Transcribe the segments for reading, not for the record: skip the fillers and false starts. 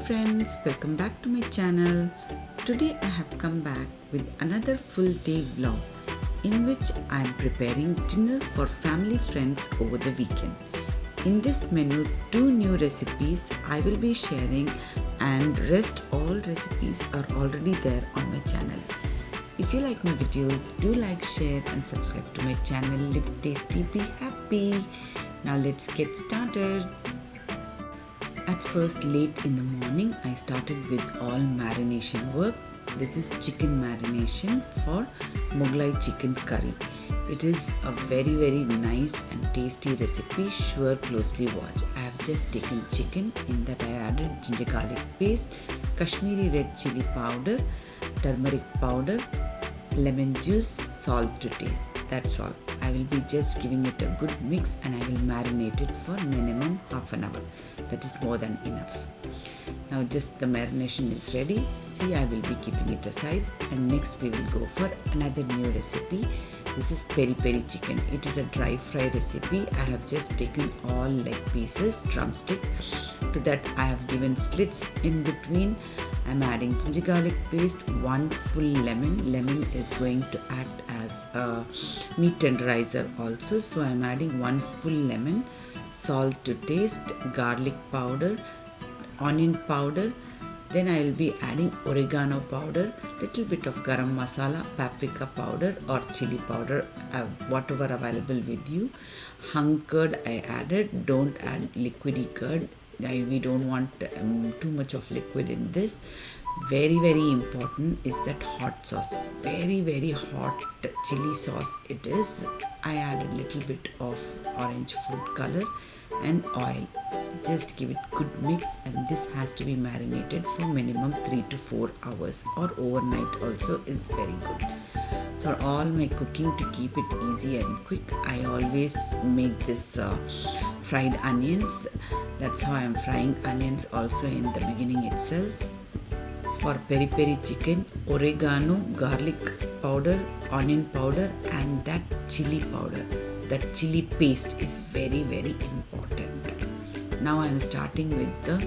friends, welcome back to my channel. Today I have come back with another full day vlog in which I am preparing dinner for family friends over the weekend. In this menu, 2 new recipes I will be sharing and rest all recipes are already there on my channel. If you like my videos, do like, share and subscribe to my channel. Live tasty, be happy. Now let's get started. At first, late in the morning, I started with all marination work. This is chicken marination for Mughlai chicken curry. It is a very nice and tasty recipe. Sure, closely watch. I have just taken chicken. In that I added ginger garlic paste, Kashmiri red chili powder, turmeric powder, lemon juice, salt to taste. That's all. I will be just giving it a good mix and I will marinate it for minimum half an hour. That is more than enough. Now just the marination is ready. See, I will be keeping it aside, and next we will go for another new recipe. This is peri chicken. It is a dry fry recipe. I have just taken all leg pieces, drumstick. To that I have given slits in between. I am adding ginger garlic paste, 1 full lemon. Lemon is going to act as a meat tenderizer also. So I am adding 1 full lemon, salt to taste, garlic powder, onion powder. Then I will be adding oregano powder, little bit of garam masala, paprika powder or chili powder, whatever available with you. Hung curd I added. Don't add liquidy curd. We don't want too much of liquid in this. Very important is that hot sauce. Very hot chili sauce it is. I added little bit of orange food color and oil. Just give it good mix, and this has to be marinated for minimum 3 to 4 hours, or overnight also is very good. For all my cooking, to keep it easy and quick, I always make this fried onions. That's how I am frying onions also in the beginning itself. For peri chicken, oregano, garlic powder, onion powder and that chili powder, that chili paste is very important. Now I am starting with the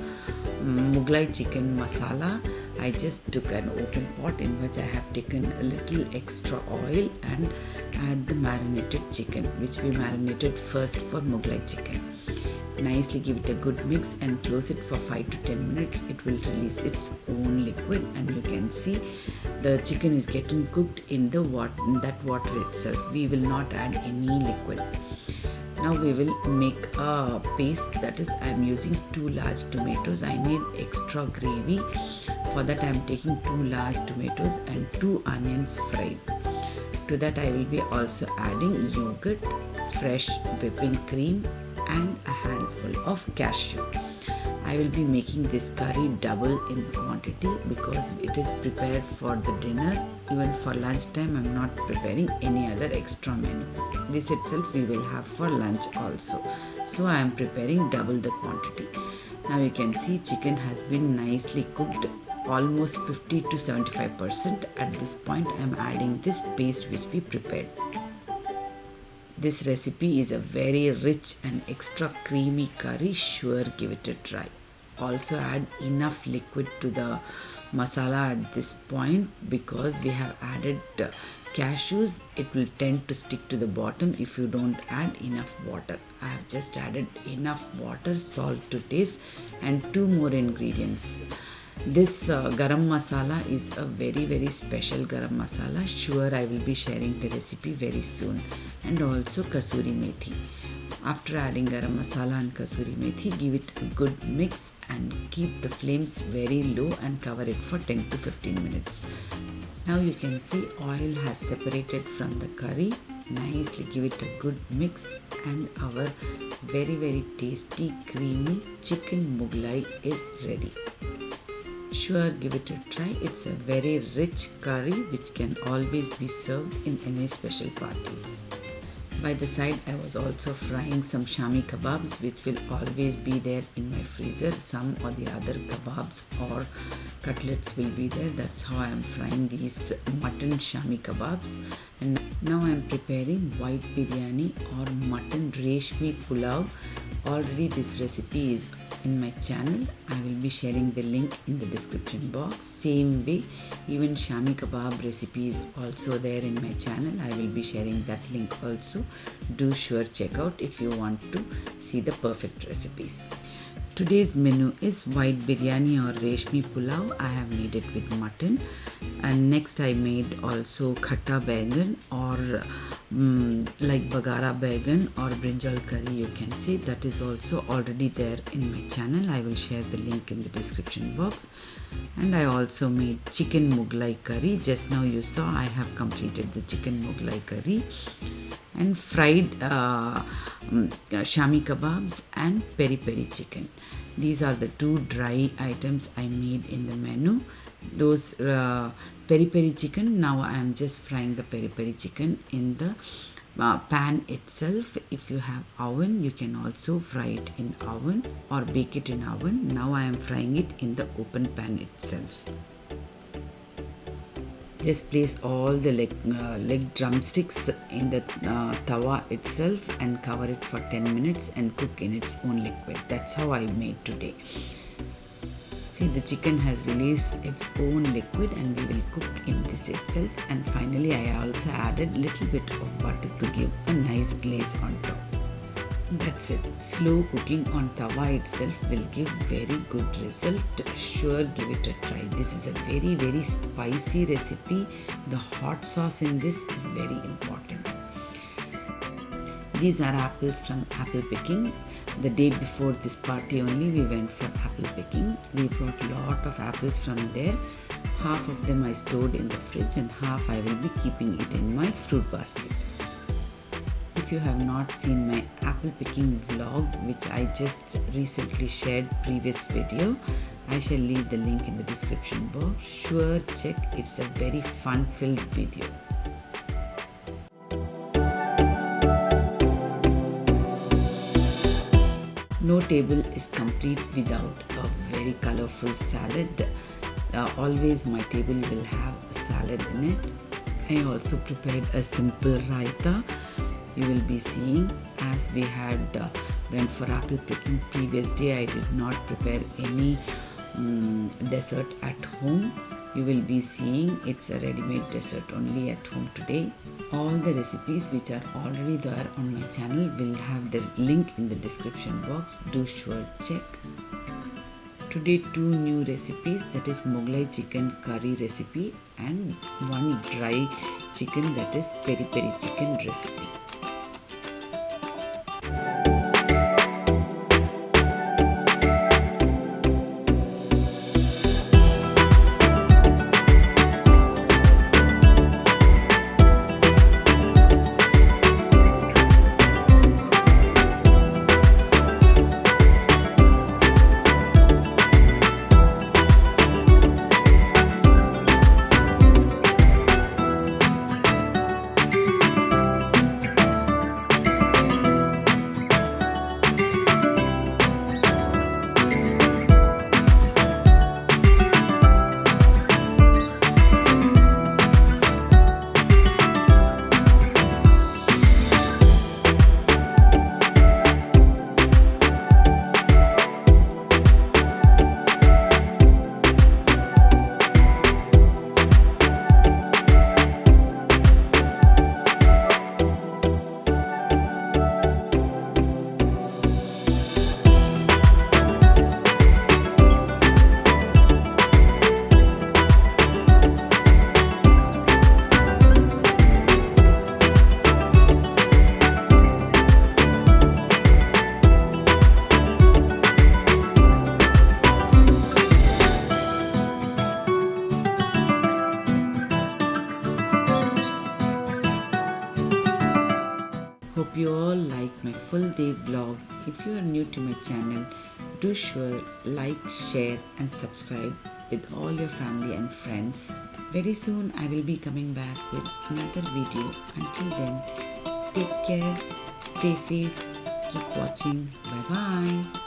Mughlai chicken masala. I just took an open pot in which I have taken a little extra oil and add the marinated chicken, which we marinated first for Mughlai chicken. Nicely give it a good mix and close it for 5 to 10 minutes. It will release its own liquid, and you can see the chicken is getting cooked in the that water itself. We will not add any liquid. Now we will make a paste. That is, I am using 2 large tomatoes. I need extra gravy. For that I am taking 2 large tomatoes and 2 onions fried. To that I will be also adding yogurt, fresh whipping cream and a handful of cashew. I will be making this curry double in quantity because it is prepared for the dinner. Even for lunchtime I am not preparing any other extra menu. This itself we will have for lunch also. So I am preparing double the quantity. Now you can see chicken has been nicely cooked, almost 50 to 75%. At this point I am adding this paste which we prepared. This recipe is a very rich and extra creamy curry. Sure, give it a try. Also add enough liquid to the masala at this point because we have added cashews. It will tend to stick to the bottom if you don't add enough water. I have just added enough water, salt to taste and 2 more ingredients. This garam masala is a very special garam masala. Sure, I will be sharing the recipe very soon. And also kasuri methi. After adding garam masala and kasuri methi, give it a good mix and keep the flames very low and cover it for 10 to 15 minutes. Now you can see oil has separated from the curry. Nicely give it a good mix and our very tasty creamy chicken Mughlai is ready. Sure, give it a try. It's a very rich curry which can always be served in any special parties. By the side, I was also frying some Shami kebabs which will always be there in my freezer. Some or the other kebabs or cutlets will be there. That's how I am frying these mutton Shami kebabs. And now I am preparing white biryani or mutton Reshmi Pulao. Already this recipe is in my channel. I will be sharing the link in the description box. Same way, even shami kebab recipe is also there in my channel. I will be sharing that link also. Do sure check out if you want to see the perfect recipes. Today's menu is white biryani or Reshmi Pulao. I have made it with mutton, and next I made also khatta baigan or like bagara baigan or BrinjalCurry, you can see. That is also already there in my channel. I will share the link in the description box. And I also made chicken Mughlai curry. Just now you saw I have completed the chicken Mughlai curry, and fried shami kebabs and peri chicken. These are the two dry items I made in the menu. Those peri chicken, now I am just frying the peri chicken in the pan itself. If you have oven, you can also fry it in oven or bake it in oven. Now I am frying it in the open pan itself. Just place all the leg drumsticks in the tawa itself and cover it for 10 minutes and cook in its own liquid. That's how I made today. See, the chicken has released its own liquid and we will cook in this itself. And finally, I also added little bit of butter to give a nice glaze on top. That's it. Slow cooking on tawa itself will give very good result. Sure, give it a try. This is a very spicy recipe. The hot sauce in this is very important. These are apples from apple picking. The day before this party only we went for apple picking. We brought a lot of apples from there. Half of them I stored in the fridge and half I will be keeping it in my fruit basket. If you have not seen my apple picking vlog, which I just recently shared previous video, I shall leave the link in the description box. Sure check, it's a very fun filled video. No table is complete without a very colorful salad. Always my table will have a salad in it. I also prepared a simple raita. You will be seeing, as we had went for apple picking previous day, I did not prepare any dessert at home. You will be seeing it's a ready-made dessert only at home today. All the recipes which are already there on my channel will have the link in the description box. Do sure check. Today 2 new recipes, that is Mughlai chicken curry recipe and one dry chicken, that is peri chicken recipe. Hope you all like my full day vlog. If you are new to my channel, do sure like, share and subscribe with all your family and friends. Very soon I will be coming back with another video. Until then, take care, stay safe, keep watching. Bye bye.